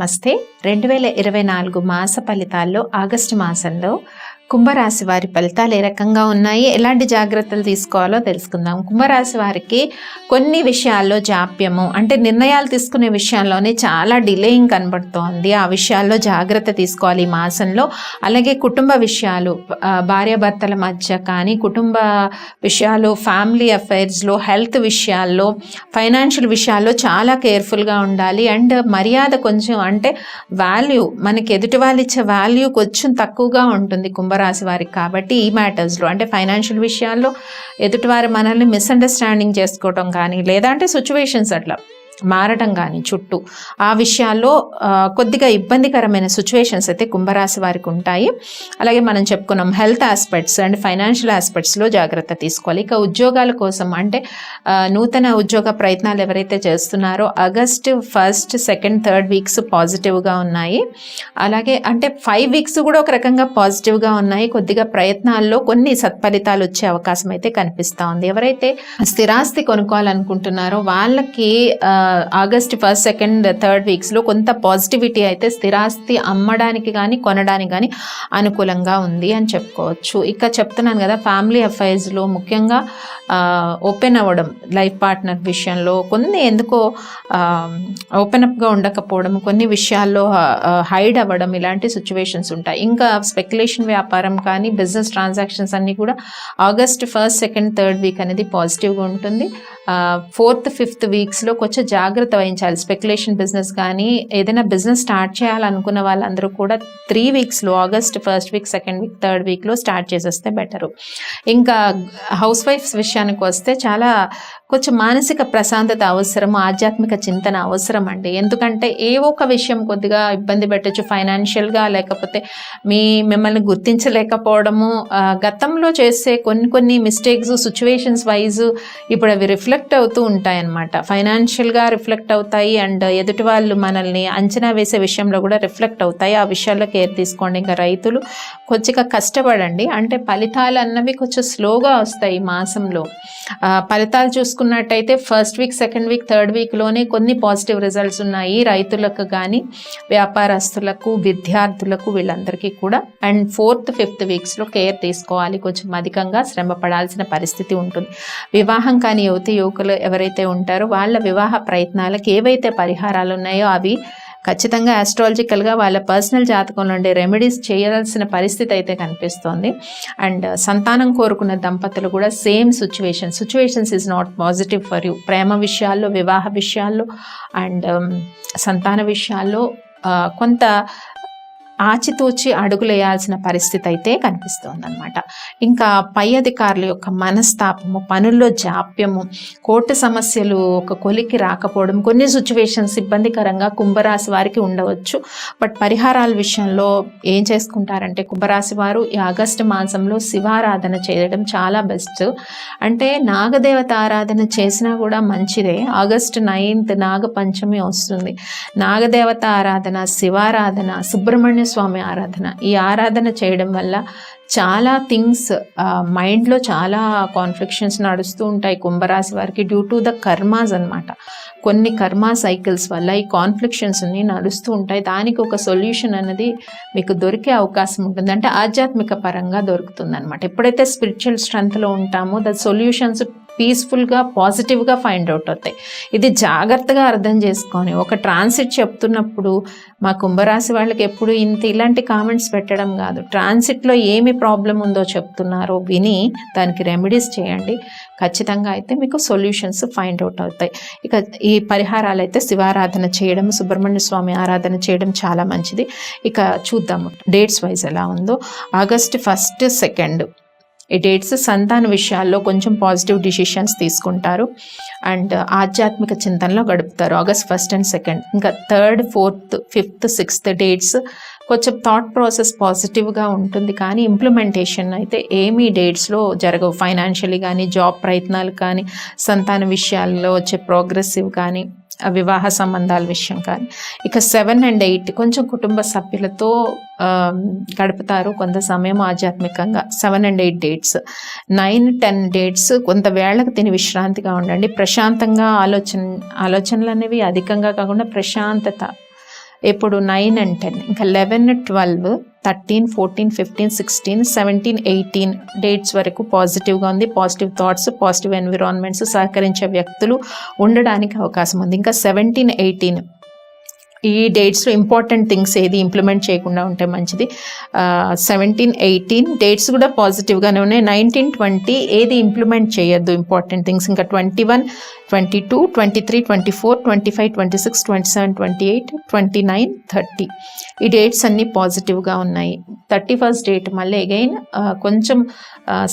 నమస్తే. 2024 మాస ఫలితాల్లో ఆగస్టు మాసంలో కుంభరాశి వారి ఫలితాలు ఏ రకంగా ఉన్నాయి, ఎలాంటి జాగ్రత్తలు తీసుకోవాలో తెలుసుకుందాం. కుంభరాశి వారికి కొన్ని విషయాల్లో జాప్యము, అంటే నిర్ణయాలు తీసుకునే విషయాల్లోనే చాలా డిలేయింగ్ కనబడుతోంది. ఆ విషయాల్లో జాగ్రత్త తీసుకోవాలి ఈ మాసంలో. అలాగే కుటుంబ విషయాలు, భార్యాభర్తల మధ్య కానీ, కుటుంబ విషయాలు, ఫ్యామిలీ అఫైర్స్లో, హెల్త్ విషయాల్లో, ఫైనాన్షియల్ విషయాల్లో చాలా కేర్ఫుల్గా ఉండాలి. అండ్ మర్యాద కొంచెం, అంటే వాల్యూ, మనకి ఎదుటి వాళ్ళు ఇచ్చే వాల్యూ కొంచెం తక్కువగా ఉంటుంది కుంభరాశి వారికి. కాబట్టి ఈ మ్యాటర్స్లో, అంటే ఫైనాన్షియల్ విషయాల్లో ఎదుటివారు మనల్ని మిస్అండర్స్టాండింగ్ చేసుకోవడం కానీ, లేదంటే సిచ్యువేషన్స్ అట్లా మారటం కానీ చుట్టూ, ఆ విషయాల్లో కొద్దిగా ఇబ్బందికరమైన సిచ్యువేషన్స్ అయితే కుంభరాశి వారికి ఉంటాయి. అలాగే మనం చెప్పుకున్నాం హెల్త్ ఆస్పెక్ట్స్ అండ్ ఫైనాన్షియల్ ఆస్పెక్ట్స్లో జాగ్రత్త తీసుకోవాలి. ఇక ఉద్యోగాల కోసం, అంటే నూతన ఉద్యోగ ప్రయత్నాలు ఎవరైతే చేస్తున్నారో August 1st, 2nd, 3rd weeks పాజిటివ్గా ఉన్నాయి. అలాగే అంటే 5 వీక్స్ కూడా ఒక రకంగా పాజిటివ్గా ఉన్నాయి. కొద్దిగా ప్రయత్నాల్లో కొన్ని సత్ఫలితాలు వచ్చే అవకాశం అయితే కనిపిస్తూ ఉంది. ఎవరైతే స్థిరాస్తి కొనుక్కోవాలనుకుంటున్నారో వాళ్ళకి ఆగస్ట్ 1st, 2nd, 3rd వీక్స్లో కొంత పాజిటివిటీ అయితే స్థిరాస్తి అమ్మడానికి కానీ కొనడానికి కానీ అనుకూలంగా ఉంది అని చెప్పుకోవచ్చు. ఇక చెప్తున్నాను కదా, ఫ్యామిలీ అఫైర్స్లో ముఖ్యంగా ఓపెన్ అవ్వడం, లైఫ్ పార్ట్నర్ విషయంలో కొన్ని ఎందుకో ఓపెన్ అప్గా ఉండకపోవడం, కొన్ని విషయాల్లో హైడ్ అవ్వడం, ఇలాంటి సిచ్యువేషన్స్ ఉంటాయి. ఇంకా స్పెక్యులేషన్ వ్యాపారం కానీ, బిజినెస్ ట్రాన్సాక్షన్స్ అన్నీ కూడా August 1st, 2nd, 3rd week అనేది పాజిటివ్గా ఉంటుంది. 4th, 5th వీక్స్లో కొంచెం జాగ్రత్త వహించాలి. స్పెక్యులేషన్ బిజినెస్ కానీ, ఏదైనా బిజినెస్ స్టార్ట్ చేయాలనుకున్న వాళ్ళందరూ కూడా 3 వీక్స్లో, August 1st week, 2nd week, 3rd వీక్లో స్టార్ట్ చేసేస్తే బెటరు. ఇంకా హౌస్ వైఫ్స్ విషయానికి వస్తే చాలా కొంచెం మానసిక ప్రశాంతత అవసరం, ఆధ్యాత్మిక చింతన అవసరం అండి. ఎందుకంటే ఏ ఒక విషయం కొద్దిగా ఇబ్బంది పెట్టచ్చు ఫైనాన్షియల్గా, లేకపోతే మిమ్మల్ని గుర్తించలేకపోవడము, గతంలో చేసే కొన్ని మిస్టేక్స్ సిచ్యువేషన్స్ వైజ్ ఇప్పుడు అవి రిఫ్లెక్ట్ అవుతూ ఉంటాయన్నమాట. ఫైనాన్షియల్గా రిఫ్లెక్ట్ అవుతాయి అండ్ ఎదుటి వాళ్ళు మనల్ని అంచనా వేసే విషయంలో కూడా రిఫ్లెక్ట్ అవుతాయి. ఆ విషయాల్లో కేర్ తీసుకోండి. ఇంకా రైతులు కొద్దిగా కష్టపడండి, అంటే ఫలితాలు అన్నవి కొంచెం స్లోగా వస్తాయి ఈ మాసంలో. ఫలితాలు చూసుకున్నట్టయితే 1st week, 2nd week, 3rd వీక్లోనే కొన్ని పాజిటివ్ రిజల్ట్స్ ఉన్నాయి రైతులకు కానీ, వ్యాపారస్తులకు, విద్యార్థులకు, వీళ్ళందరికీ కూడా. అండ్ 4th, 5th వీక్స్లో కేర్ తీసుకోవాలి, కొంచెం అధికంగా శ్రమ పడాల్సిన పరిస్థితి ఉంటుంది. వివాహం కాని యువకులు ఎవరైతే ఉంటారో వాళ్ళ వివాహ ప్రయత్నాలకు ఏవైతే పరిహారాలు ఉన్నాయో అవి ఖచ్చితంగా ఆస్ట్రాలజికల్గా వాళ్ళ పర్సనల్ జాతకంలో ఉండే రెమెడీస్ చేయాల్సిన పరిస్థితి అయితే కనిపిస్తోంది. అండ్ సంతానం కోరుకున్న దంపతులు కూడా same situations is not positive for you. ప్రేమ విషయాల్లో, వివాహ విషయాల్లో అండ్ సంతాన విషయాల్లో కొంత ఆచితూచి అడుగులేయాల్సిన పరిస్థితి అయితే కనిపిస్తోంది అనమాట. ఇంకా పై అధికారుల యొక్క మనస్తాపము, పనుల్లో జాప్యము, కోర్టు సమస్యలు ఒక కొలికి రాకపోవడం, కొన్ని సిచ్యువేషన్స్ ఇబ్బందికరంగా కుంభరాశి వారికి ఉండవచ్చు. బట్ పరిహారాల విషయంలో ఏం చేసుకుంటారంటే కుంభరాశి వారు ఈ ఆగస్టు మాసంలో శివారాధన చేయడం చాలా బెస్ట్. అంటే నాగదేవత ఆరాధన చేసినా కూడా మంచిదే. ఆగస్టు 9th నాగపంచమి వస్తుంది. నాగదేవత ఆరాధన, శివారాధన, సుబ్రహ్మణ్య స్వామి ఆరాధన, ఈ ఆరాధన చేయడం వల్ల చాలా థింగ్స్ మైండ్లో చాలా కాన్ఫ్లిక్షన్స్ నడుస్తూ ఉంటాయి కుంభరాశి వారికి డ్యూ టు ద కర్మాస్ అనమాట. కొన్ని కర్మా సైకిల్స్ వల్ల ఈ కాన్ఫ్లిక్షన్స్ అన్ని నడుస్తూ ఉంటాయి. దానికి ఒక సొల్యూషన్ అనేది మీకు దొరికే అవకాశం ఉంటుంది, అంటే ఆధ్యాత్మిక పరంగా దొరుకుతుంది అనమాట. ఎప్పుడైతే స్పిరిచువల్ స్ట్రెంత్లో ఉంటామో ద సొల్యూషన్స్ పీస్ఫుల్గా, పాజిటివ్గా ఫైండ్ అవుట్ అవుతాయి. ఇది జాగ్రత్తగా అర్థం చేసుకొని ఒక ట్రాన్సిట్ చెప్తున్నప్పుడు మా కుంభరాశి వాళ్ళకి ఎప్పుడు ఇలాంటి కామెంట్స్ పెట్టడం కాదు, ట్రాన్సిట్లో ఏమి ప్రాబ్లం ఉందో చెప్తున్నారో విని దానికి రెమెడీస్ చేయండి. ఖచ్చితంగా అయితే మీకు సొల్యూషన్స్ ఫైండ్ అవుట్ అవుతాయి. ఇక ఈ పరిహారాలు అయితే శివారాధన చేయడం, సుబ్రహ్మణ్య స్వామి ఆరాధన చేయడం చాలా మంచిది. ఇక చూద్దాము డేట్స్ వైజ్ ఎలా ఉందో. ఆగస్ట్ 1st, 2nd ఈ డేట్స్ సంతాన విషయాల్లో కొంచెం పాజిటివ్ డిసిషన్స్ తీసుకుంటారు అండ్ ఆధ్యాత్మిక చింతనలో గడుపుతారు ఆగస్ట్ 1st and 2nd. ఇంకా 3rd, 4th, 5th, 6th dates కొంచెం థాట్ ప్రాసెస్ పాజిటివ్గా ఉంటుంది, కానీ ఇంప్లిమెంటేషన్ అయితే ఏమీ డేట్స్లో జరగవు. ఫైనాన్షియలీ కానీ, జాబ్ ప్రయత్నాలు కానీ, సంతాన విషయాల్లో వచ్చే ప్రోగ్రెసివ్ కానీ, వివాహ సంబంధాల విషయం కానీ. ఇక 7 and 8 కొంచెం కుటుంబ సభ్యులతో గడుపుతారు కొంత సమయం ఆధ్యాత్మికంగా. 7 and 8 డేట్స్. 9, 10 డేట్స్ కొంత వేళకు తిని విశ్రాంతిగా ఉండండి. ప్రశాంతంగా ఆలోచనలు అనేవి అధికంగా కాకుండా ప్రశాంతత, ఇప్పుడు 9 and 10, ఇంకా 11, 12, 13, 14, 15, 16, 17, 18 డేట్స్ వరకు పాజిటివ్గా ఉంది. పాజిటివ్ థాట్స్, పాజిటివ్ ఎన్విరాన్మెంట్స్, సహకరించే వ్యక్తులు ఉండడానికి అవకాశం ఉంది. ఇంకా 17, 18 ఈ డేట్స్లో ఇంపార్టెంట్ థింగ్స్ ఏది ఇంప్లిమెంట్ చేయకుండా ఉంటే మంచిది. 17, 18 డేట్స్ కూడా పాజిటివ్గానే ఉన్నాయి. 19, 20 ఏది ఇంప్లిమెంట్ చేయొద్దు ఇంపార్టెంట్ థింగ్స్. ఇంకా 21, 22, 23, 24, 25, 26, 27, 28, 29, 30 ఈ డేట్స్ అన్నీ పాజిటివ్గా ఉన్నాయి. 31st డేట్ మళ్ళీ అగైన్ కొంచెం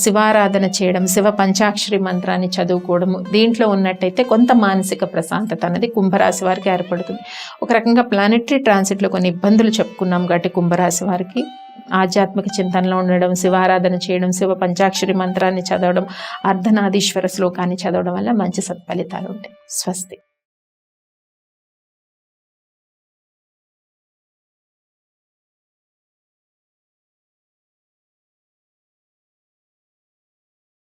శివారాధన చేయడం, శివ పంచాక్షరి మంత్రాన్ని చదువుకోవడము దీంట్లో ఉన్నట్టయితే కొంత మానసిక ప్రశాంతత అనేది కుంభరాశి వారికి ఏర్పడుతుంది. ఒక రకంగా ప్లానెటరీ ట్రాన్సిట్లో కొన్ని ఇబ్బందులు చెప్పుకున్నాం కాబట్టి కుంభరాశి వారికి ఆధ్యాత్మిక చింతనలో ఉండడం, శివారాధన చేయడం, శివ పంచాక్షరి మంత్రాన్ని చదవడం, అర్ధనాదీశ్వర శ్లోకాన్ని చదవడం వల్ల మంచి సత్ఫలితాలు ఉంటాయి. స్వస్తి.